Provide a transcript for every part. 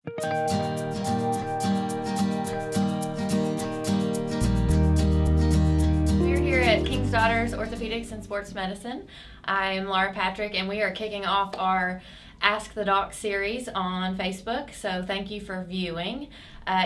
We're here at King's Daughters Orthopedics and Sports Medicine. I am Laura Patrick, and we are kicking off our Ask the Doc series on Facebook, so thank you for viewing.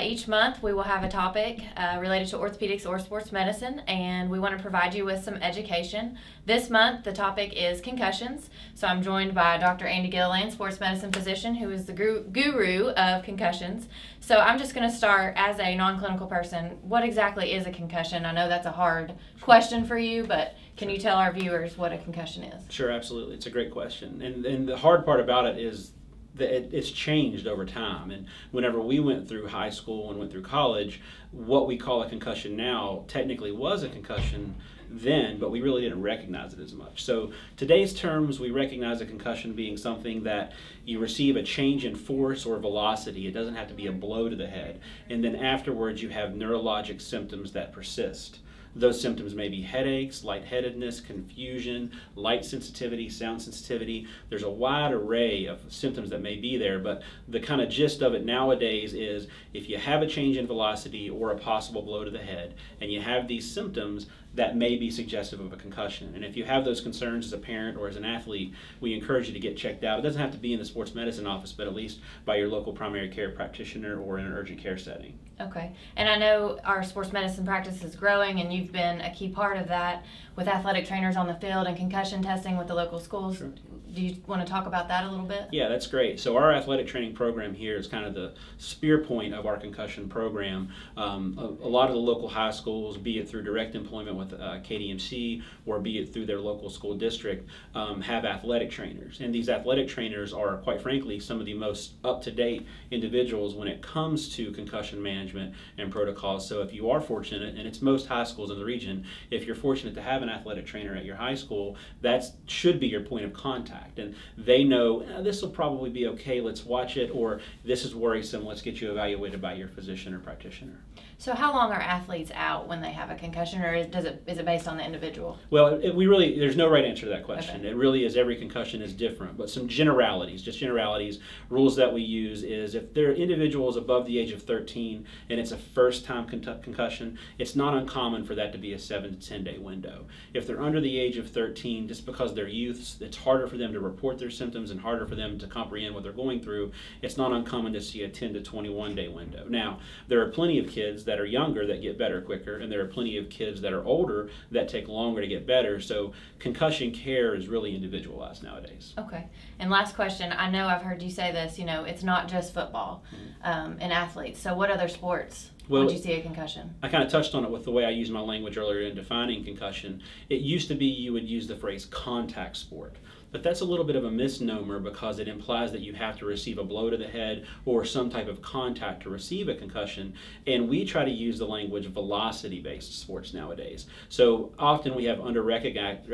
Each month we will have a topic related to orthopedics or sports medicine, and we want to provide you with some education. This month the topic is concussions, so I'm joined by Dr. Andy Gilliland, sports medicine physician, who is the guru of concussions. So I'm just going to start as a non-clinical person. What exactly is a concussion? I know that's a hard question for you, but can you tell our viewers what a concussion is? Sure, absolutely. It's a great question. And the hard part about it is that it's changed over time. And whenever we went through high school and went through college, what we call a concussion now technically was a concussion then, but we really didn't recognize it as much. So today's terms, we recognize a concussion being something that you receive a change in force or velocity. It doesn't have to be a blow to the head. And then afterwards you have neurologic symptoms that persist. Those symptoms may be headaches, lightheadedness, confusion, light sensitivity, sound sensitivity. There's a wide array of symptoms that may be there, but the kind of gist of it nowadays is if you have a change in velocity or a possible blow to the head, and you have these symptoms, that may be suggestive of a concussion. And if you have those concerns as a parent or as an athlete, we encourage you to get checked out. It doesn't have to be in the sports medicine office, but at least by your local primary care practitioner or in an urgent care setting. Okay, and I know our sports medicine practice is growing, and you've been a key part of that with athletic trainers on the field and concussion testing with the local schools. Sure. Do you want to talk about that a little bit? Yeah, that's great. So our athletic training program here is kind of the spear point of our concussion program. A lot of the local high schools, be it through direct employment with KDMC or be it through their local school district, have athletic trainers. And these athletic trainers are, quite frankly, some of the most up-to-date individuals when it comes to concussion management and protocols. So if you are fortunate, and it's most high schools in the region, if you're fortunate to have an athletic trainer at your high school, that should be your point of contact. And they know this will probably be okay, let's watch it, or this is worrisome, let's get you evaluated by your physician or practitioner. So how long are athletes out when they have a concussion, or is it based on the individual? Well, there's no right answer to that question. Okay. It really is, every concussion is different, but some generalities, rules that we use is if there are individuals above the age of 13 and it's a first-time concussion, it's not uncommon for that to be a 7 to 10 day window. If they're under the age of 13, just because they're youths, it's harder for them to report their symptoms and harder for them to comprehend what they're going through. It's not uncommon to see a 10 to 21 day window. Now, there are plenty of kids that are younger that get better quicker, and there are plenty of kids that are older that take longer to get better. So concussion care is really individualized nowadays. Okay. And last question, I know I've heard you say this, it's not just football and athletes. So what other sports would you see a concussion? I kind of touched on it with the way I used my language earlier in defining concussion. It used to be you would use the phrase contact sport. But that's a little bit of a misnomer because it implies that you have to receive a blow to the head or some type of contact to receive a concussion. And we try to use the language velocity-based sports nowadays. So often we have under-recognized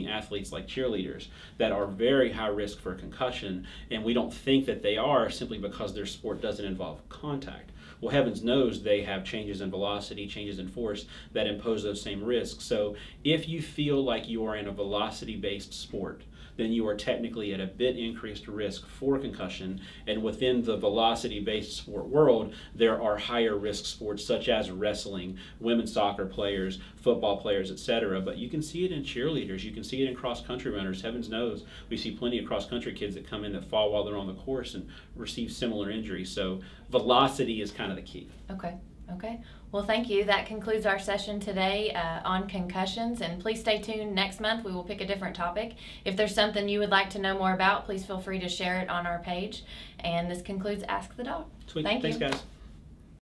athletes like cheerleaders that are very high risk for concussion, and we don't think that they are simply because their sport doesn't involve contact. Well, heavens knows they have changes in velocity, changes in force that impose those same risks. So if you feel like you are in a velocity-based sport, then you are technically at a bit increased risk for concussion. And within the velocity-based sport world, there are higher risk sports such as wrestling, women's soccer players, football players, etc. But you can see it in cheerleaders, you can see it in cross-country runners. Heavens knows we see plenty of cross-country kids that come in that fall while they're on the course and receive similar injuries. So velocity is kind of the key. Okay. Well, thank you. That concludes our session today on concussions, and please stay tuned. Next month we will pick a different topic. If there's something you would like to know more about, please feel free to share it on our page. And this concludes Ask the Doc. Sweet. Thanks, guys.